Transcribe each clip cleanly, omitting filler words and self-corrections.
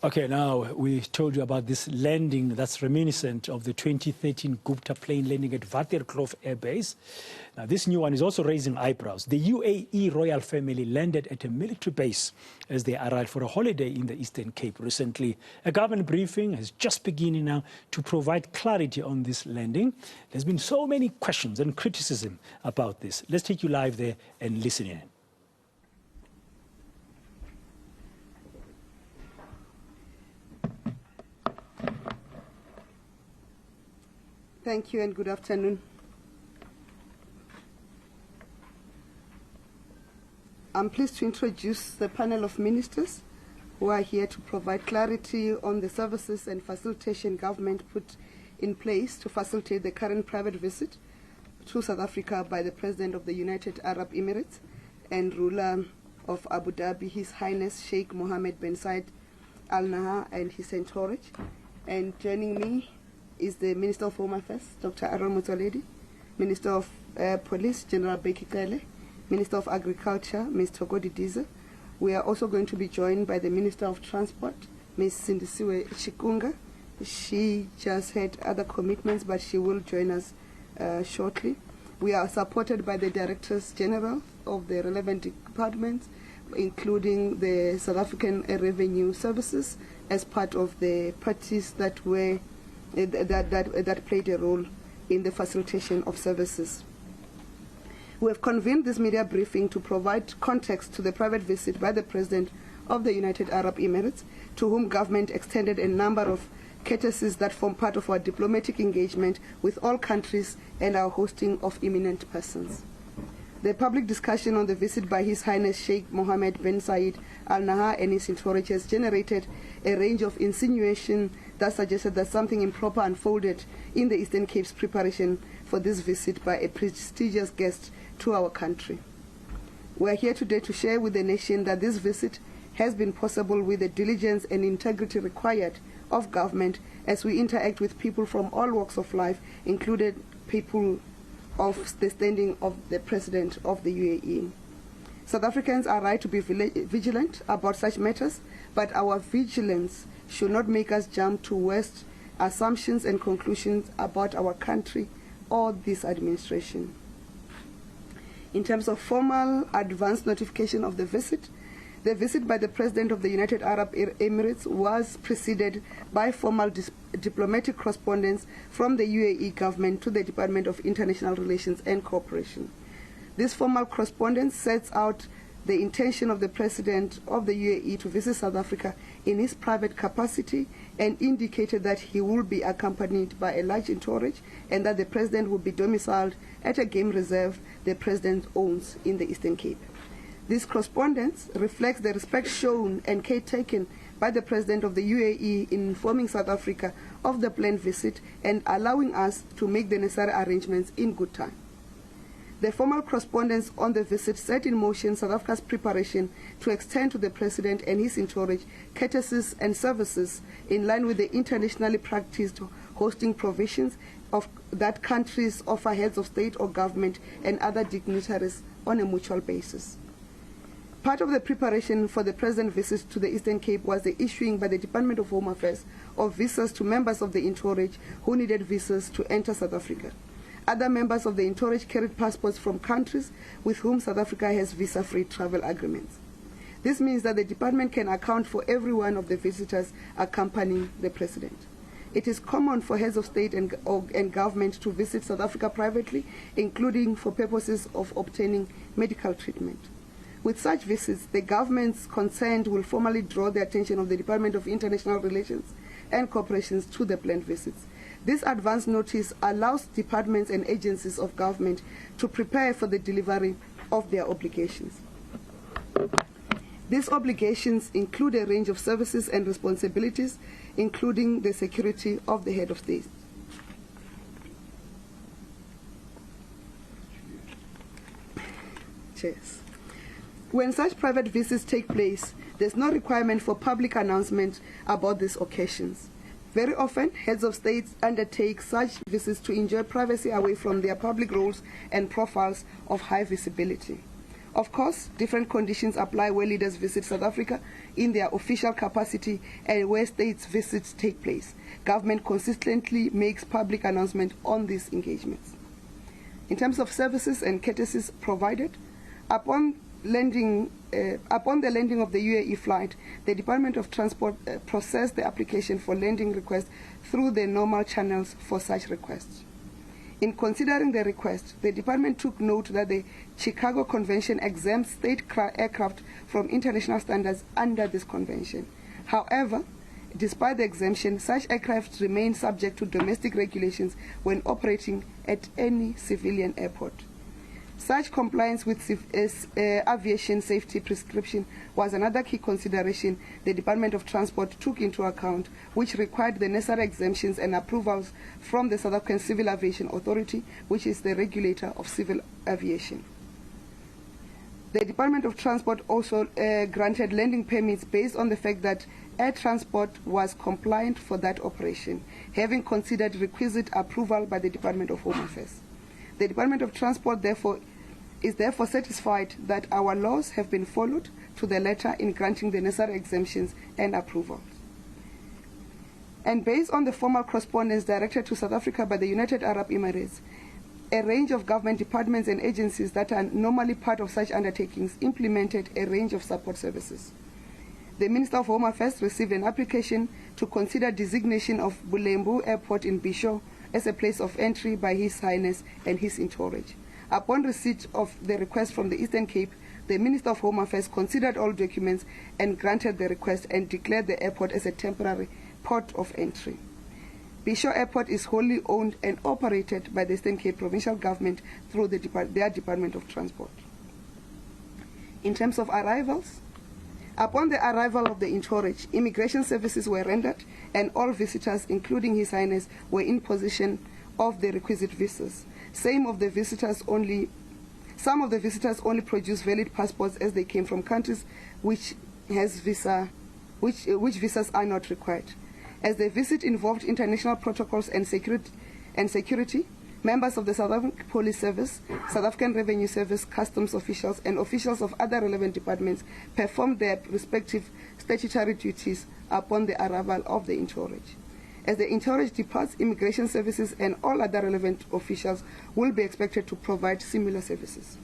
Okay, now we told you about this landing that's reminiscent of the 2013 Gupta plane landing at Waterkloof Air Base. Now, this new one is also raising eyebrows. The UAE Royal Family landed at a military base as they arrived for a holiday in the Eastern Cape recently. A government briefing has just beginning now to provide clarity on this landing. There's been so many questions and criticism about this. Let's take you live there and listen in. Thank you and good afternoon. I'm pleased to introduce the panel of ministers who are here to provide clarity on the services and facilitation government put in place to facilitate the current private visit to South Africa by the President of the United Arab Emirates and ruler of Abu Dhabi, His Highness Sheikh Mohammed bin Zayed Al Nahyan and his entourage. And joining me is the Minister of Home Affairs, Dr. Aaron Motsoaledi, Minister of Police, General Beki Cele, Minister of Agriculture, Ms. Togodi Diza. We are also going to be joined by the Minister of Transport, Ms. Sindisiwe Chikunga. She just had other commitments, but she will join us shortly. We are supported by the Directors General of the relevant departments, including the South African Revenue Services, as part of the parties that were that played a role in the facilitation of services. We have convened this media briefing to provide context to the private visit by the President of the United Arab Emirates, to whom government extended a number of courtesies that form part of our diplomatic engagement with all countries and our hosting of eminent persons. The public discussion on the visit by His Highness Sheikh Mohammed bin Zayed Al Nahyan and his entourage has generated a range of insinuation that suggested that something improper unfolded in the Eastern Cape's preparation for this visit by a prestigious guest to our country. We are here today to share with the nation that this visit has been possible with the diligence and integrity required of government as we interact with people from all walks of life, including people of the standing of the President of the UAE. South Africans are right to be vigilant about such matters, but our vigilance should not make us jump to worst assumptions and conclusions about our country or this administration. In terms of formal advance notification of the visit by the President of the United Arab Emirates was preceded by formal diplomatic correspondence from the UAE government to the Department of International Relations and Cooperation. This formal correspondence sets out the intention of the President of the UAE to visit South Africa in his private capacity and indicated that he will be accompanied by a large entourage and that the President will be domiciled at a game reserve the President owns in the Eastern Cape. This correspondence reflects the respect shown and care taken by the President of the UAE in informing South Africa of the planned visit and allowing us to make the necessary arrangements in good time. The formal correspondence on the visit set in motion South Africa's preparation to extend to the President and his entourage courtesies and services in line with the internationally practiced hosting provisions of that countries offer heads of state or government and other dignitaries on a mutual basis. Part of the preparation for the President's visit to the Eastern Cape was the issuing by the Department of Home Affairs of visas to members of the entourage who needed visas to enter South Africa. Other members of the entourage carried passports from countries with whom South Africa has visa-free travel agreements. This means that the department can account for every one of the visitors accompanying the President. It is common for heads of state and government to visit South Africa privately, including for purposes of obtaining medical treatment. With such visits, the governments concerned will formally draw the attention of the Department of International Relations and Cooperation to the planned visits. This advance notice allows departments and agencies of government to prepare for the delivery of their obligations. These obligations include a range of services and responsibilities, including the security of the head of state. Cheers. When such private visits take place, there's no requirement for public announcement about these occasions. Very often, heads of states undertake such visits to enjoy privacy away from their public roles and profiles of high visibility. Of course, different conditions apply where leaders visit South Africa in their official capacity and where states visits take place. Government consistently makes public announcement on these engagements. In terms of services and courtesies provided, upon the landing of the UAE flight, the Department of Transport processed the application for landing request through the normal channels for such requests. In considering the request, the department took note that the Chicago Convention exempts state aircraft from international standards under this convention. However, despite the exemption, such aircraft remain subject to domestic regulations when operating at any civilian airport. Such compliance with aviation safety prescription was another key consideration the Department of Transport took into account, which required the necessary exemptions and approvals from the South African Civil Aviation Authority, which is the regulator of civil aviation. The Department of Transport also granted landing permits based on the fact that air transport was compliant for that operation, having considered requisite approval by the Department of Home Affairs. The Department of Transport is therefore satisfied that our laws have been followed to the letter in granting the necessary exemptions and approvals. And based on the formal correspondence directed to South Africa by the United Arab Emirates, a range of government departments and agencies that are normally part of such undertakings implemented a range of support services. The Minister of Home Affairs received an application to consider designation of Bulembu Airport in Bisho as a place of entry by His Highness and His Entourage. Upon receipt of the request from the Eastern Cape, the Minister of Home Affairs considered all documents and granted the request and declared the airport as a temporary port of entry. Bisho Airport is wholly owned and operated by the Eastern Cape Provincial Government through their Department of Transport. In terms of arrivals, upon the arrival of the Entourage, immigration services were rendered and all visitors, including His Highness, were in possession of the requisite visas. Some of the visitors only produced valid passports as they came from countries which visas are not required. As the visit involved international protocols and security, members of the South African Police Service, South African Revenue Service, customs officials, and officials of other relevant departments performed their respective statutory duties upon the arrival of the Entourage. As the Entourage departs, immigration services and all other relevant officials will be expected to provide similar services.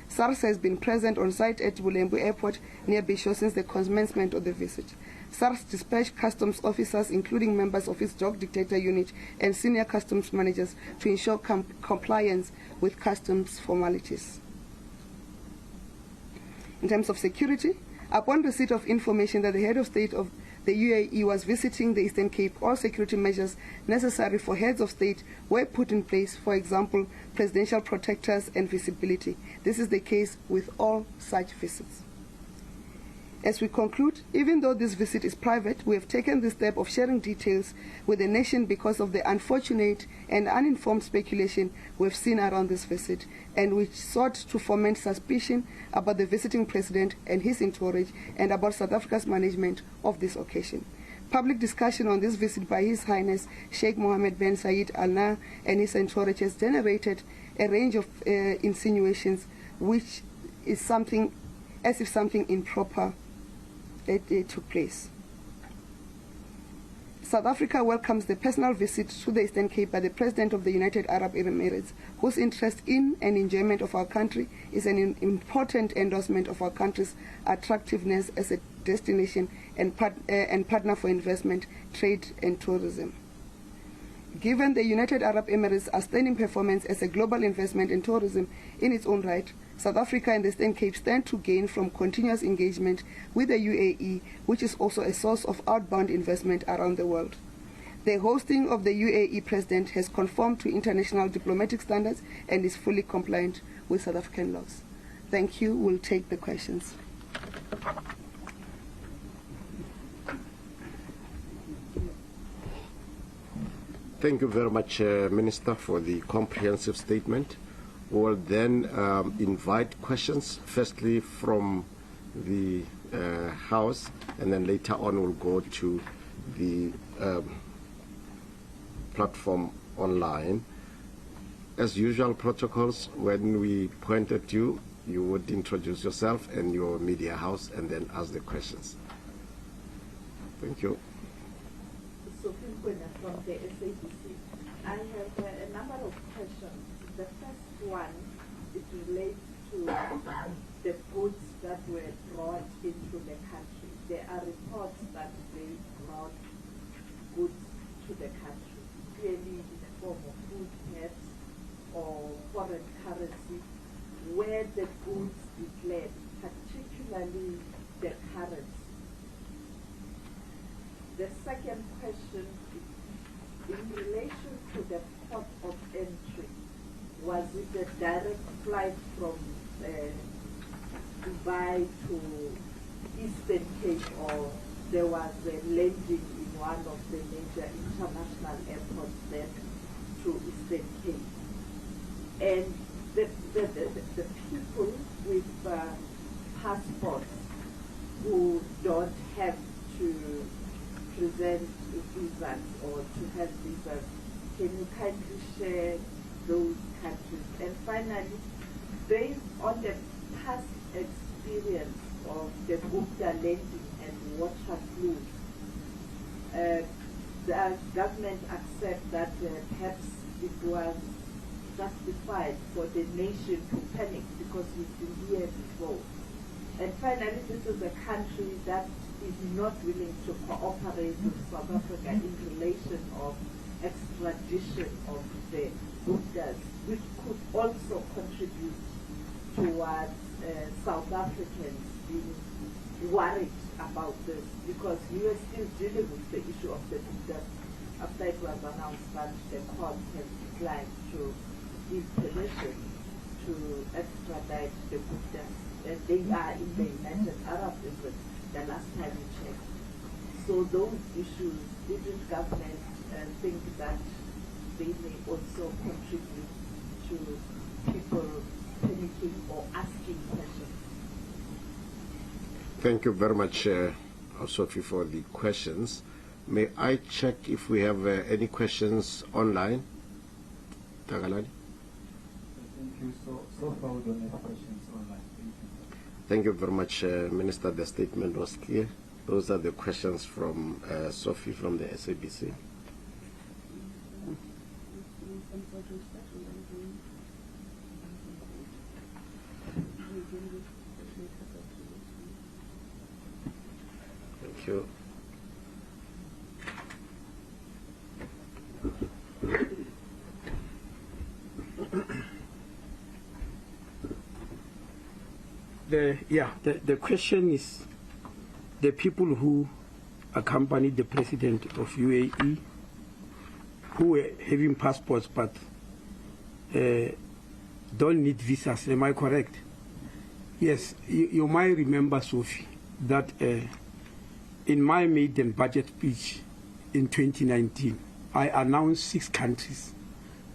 SARS has been present on site at Bulembu Airport near Bisho since the commencement of the visit. SARS dispatched customs officers, including members of its dog detector unit and senior customs managers, to ensure compliance with customs formalities. In terms of security, upon receipt of information that the head of state of the UAE was visiting the Eastern Cape, all security measures necessary for heads of state were put in place, for example, presidential protectors and visibility. This is the case with all such visits. As we conclude, even though this visit is private, we have taken the step of sharing details with the nation because of the unfortunate and uninformed speculation we've seen around this visit, and which sought to foment suspicion about the visiting president and his entourage and about South Africa's management of this occasion. Public discussion on this visit by His Highness Sheikh Mohammed bin Zayed Al Nahyan and his entourage has generated a range of insinuations, which is something as if something improper it took place. South Africa welcomes the personal visit to the Eastern Cape by the President of the United Arab Emirates, whose interest in and enjoyment of our country is an important endorsement of our country's attractiveness as a destination and partner for investment, trade, and tourism. Given the United Arab Emirates' outstanding performance as a global investment in tourism in its own right, South Africa and the Eastern Cape stand to gain from continuous engagement with the UAE, which is also a source of outbound investment around the world. The hosting of the UAE President has conformed to international diplomatic standards and is fully compliant with South African laws. Thank you. We'll take the questions. Thank you very much, Minister, for the comprehensive statement. We will then invite questions, firstly from the House, and then later on we'll go to the platform online. As usual protocols, when we point at you, you would introduce yourself and your media house and then ask the questions. Thank you. Sophie from the SABC. I have a number of questions. The first one, it relates to the goods that were brought into the country. There are reports that they brought goods to the country, clearly in the form of food, herbs, or foreign currency, where the goods declared, particularly the currency. The second question is in relation to the port of entry. Was it a direct flight from Dubai to Eastern Cape, or there was a landing in one of the major international airports then to Eastern Cape? And the people with passports who don't have to present visas or to have visas, can you kindly share those countries? And finally, based on the past experience of the Gupta landing and water flows, the government accept that perhaps it was justified for the nation to panic because we've been here before. And finally, this is a country that is not willing to cooperate with South Africa in relation of extradition of the Guptas, which could also contribute towards South Africans being worried about this, because we were still dealing with the issue of the Guptas after it was announced that the court has declined to give permission to extradite the Guptas. They are in the United Arab Emirates the last time we checked. So those issues, didn't government think that they may also contribute to people panicking or asking questions? Thank you very much, Sophie, for the questions. May I check if we have any questions online? Tagalani? Thank you. So far we don't have questions online. Thank you very much, Minister. The statement was clear. Those are the questions from Sophie from the SABC. Thank you. The question is the people who accompanied the president of UAE who were having passports but don't need visas. Am I correct? Yes, you might remember, Sophie, that in my maiden budget speech in 2019, I announced 6 countries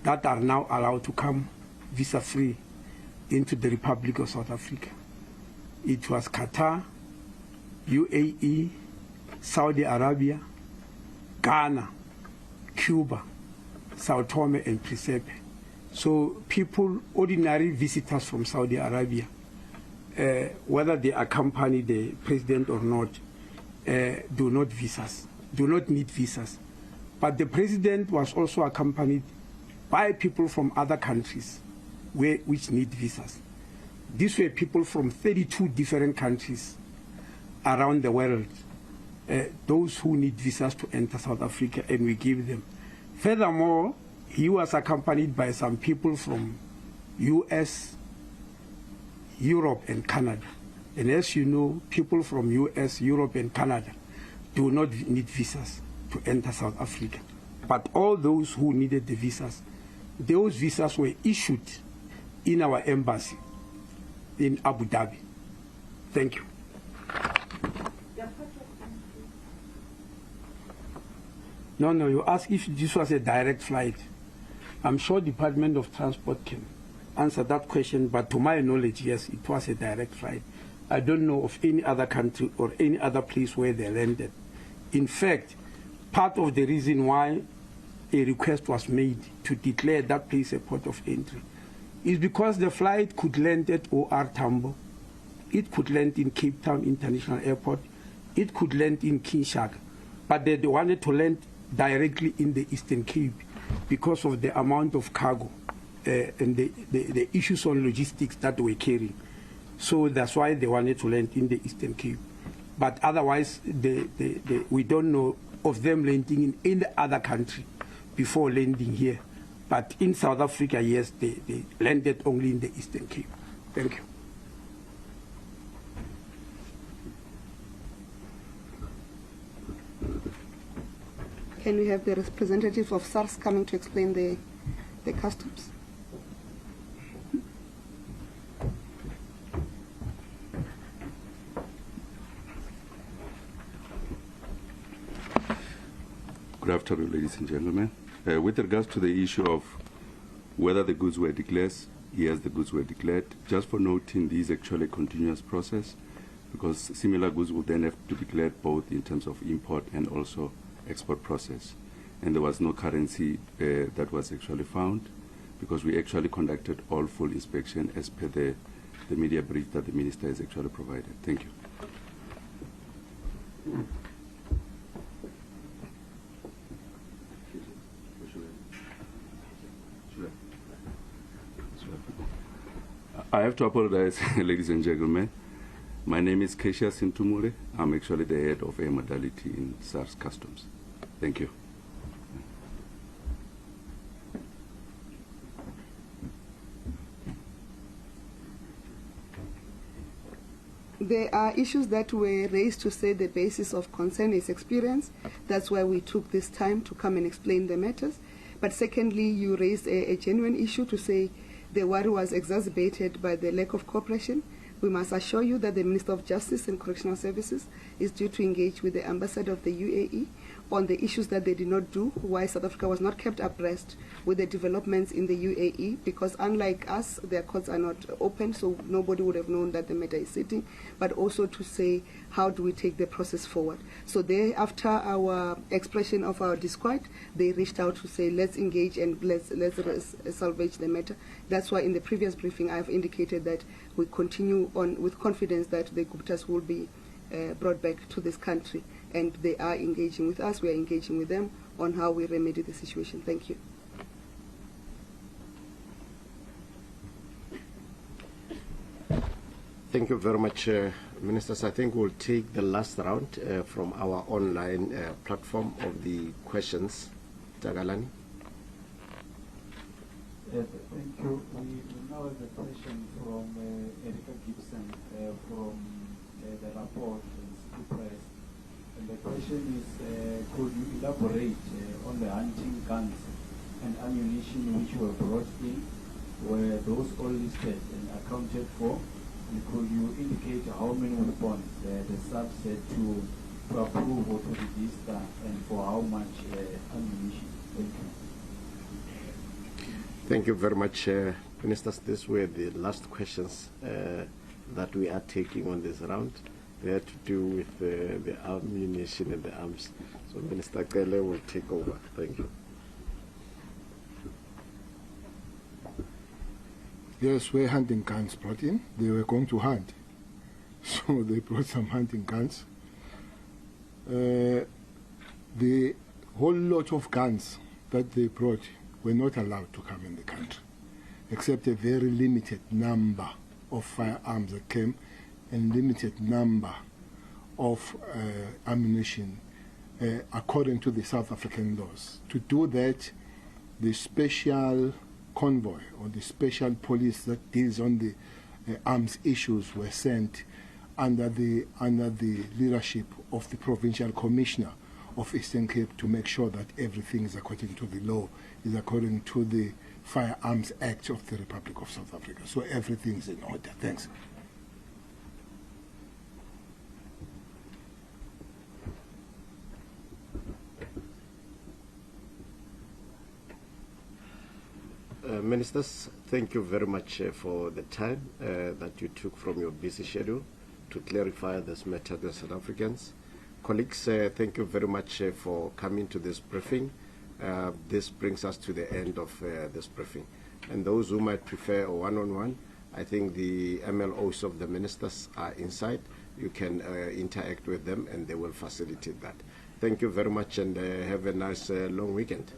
that are now allowed to come visa-free into the Republic of South Africa. It was Qatar, UAE, Saudi Arabia, Ghana, Cuba, Sao Tome and Principe. So people, ordinary visitors from Saudi Arabia, whether they accompany the president or not, do not need visas. But the president was also accompanied by people from other countries which need visas. These were people from 32 different countries around the world, those who need visas to enter South Africa, and we give them. Furthermore, he was accompanied by some people from US, Europe, and Canada. And as you know, people from US, Europe, and Canada do not need visas to enter South Africa. But all those who needed the visas, those visas were issued in our embassy in Abu Dhabi. Thank you. No, you asked if this was a direct flight. I'm sure Department of Transport can answer that question, but to my knowledge, yes, it was a direct flight. I don't know of any other country or any other place where they landed. In fact, part of the reason why a request was made to declare that place a port of entry is because the flight could land at OR Tambo, it could land in Cape Town International Airport, it could land in Kinshasa, but they wanted to land directly in the Eastern Cape because of the amount of cargo and the issues on logistics that they were carrying. So that's why they wanted to land in the Eastern Cape. But otherwise, we don't know of them landing in any other country before landing here. But in South Africa, yes, they landed only in the Eastern Cape. Thank you. Can we have the representative of SARS coming to explain the customs? Good afternoon, ladies and gentlemen. With regards to the issue of whether the goods were declared, yes, the goods were declared. Just for noting, this is actually a continuous process because similar goods will then have to be declared both in terms of import and also export process. And there was no currency that was actually found because we actually conducted all full inspection as per the media brief that the minister has actually provided. Thank you. I have to apologize, ladies and gentlemen. My name is Keisha Sintumure. I'm actually the head of air modality in SARS Customs. Thank you. There are issues that were raised to say the basis of concern is experience. That's why we took this time to come and explain the matters. But secondly, you raised a genuine issue to say the worry was exacerbated by the lack of cooperation. We must assure you that the Minister of Justice and Correctional Services is due to engage with the ambassador of the UAE on the issues that they did not do, why South Africa was not kept abreast with the developments in the UAE, because unlike us, their courts are not open, so nobody would have known that the matter is sitting, but also to say, how do we take the process forward? So they, after our expression of our disquiet, they reached out to say, let's engage and let's salvage the matter. That's why in the previous briefing, I've indicated that we continue on with confidence that the Guptas will be brought back to this country, and they are engaging with us, we are engaging with them on how we remedy the situation. Thank you. Thank you very much, Ministers. I think we'll take the last round from our online platform of the questions. Tagalani. Thank you. We now have a question from Erica Gibson from the report in City Press. And the question is, could you elaborate on the hunting guns and ammunition which were brought in? Were those all listed and accounted for? And could you indicate how many weapons the SARS said to approve or to register, and for how much ammunition? Thank you. Thank you very much, Ministers. These were the last questions that we are taking on this round. They had to do with the ammunition and the arms. So Minister Kele will take over. Thank you. Yes, were hunting guns brought in. They were going to hunt. So they brought some hunting guns. The whole lot of guns that they brought were not allowed to come in the country, except a very limited number of firearms that came and limited number of ammunition according to the South African laws. To do that, the special convoy or the special police that deals on the arms issues were sent under the leadership of the Provincial Commissioner of Eastern Cape to make sure that everything is according to the law, is according to the Firearms Act of the Republic of South Africa. So everything is in order. Thanks. Ministers, thank you very much for the time that you took from your busy schedule to clarify this matter to South Africans. Colleagues, thank you very much for coming to this briefing. This brings us to the end of this briefing. And those who might prefer a one-on-one, I think the MLOs of the ministers are inside. You can interact with them and they will facilitate that. Thank you very much and have a nice long weekend.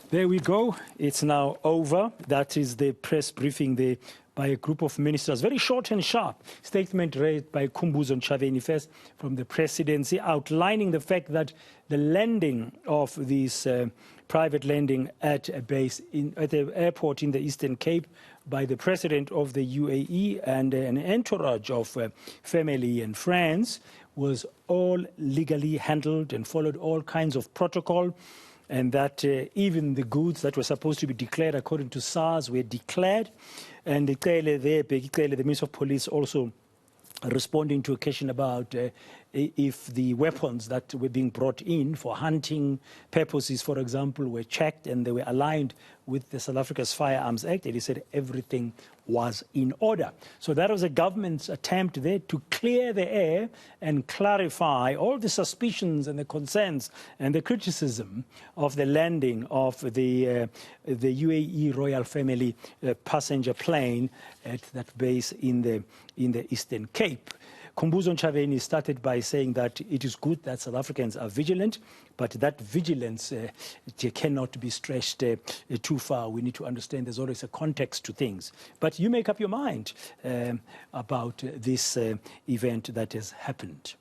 There we go. It's now over. That is the press briefing there by a group of ministers. Very short and sharp. Statement read by Khumbuzo Ntshavheni first from the presidency, outlining the fact that the landing of this private landing at a base at the airport in the Eastern Cape by the president of the UAE and an entourage of family and friends was all legally handled and followed all kinds of protocol. And that even the goods that were supposed to be declared according to SARS were declared. And the Minister of Police also responding to a question about if the weapons that were being brought in for hunting purposes, for example, were checked and they were aligned with the South Africa's Firearms Act, and he said everything was in order. So that was the government's attempt there to clear the air and clarify all the suspicions and the concerns and the criticism of the landing of the UAE Royal Family passenger plane at that base in the Eastern Cape. Khumbuzo Ntshavheni started by saying that it is good that South Africans are vigilant, but that vigilance cannot be stretched too far. We need to understand there's always a context to things. But you make up your mind about this event that has happened.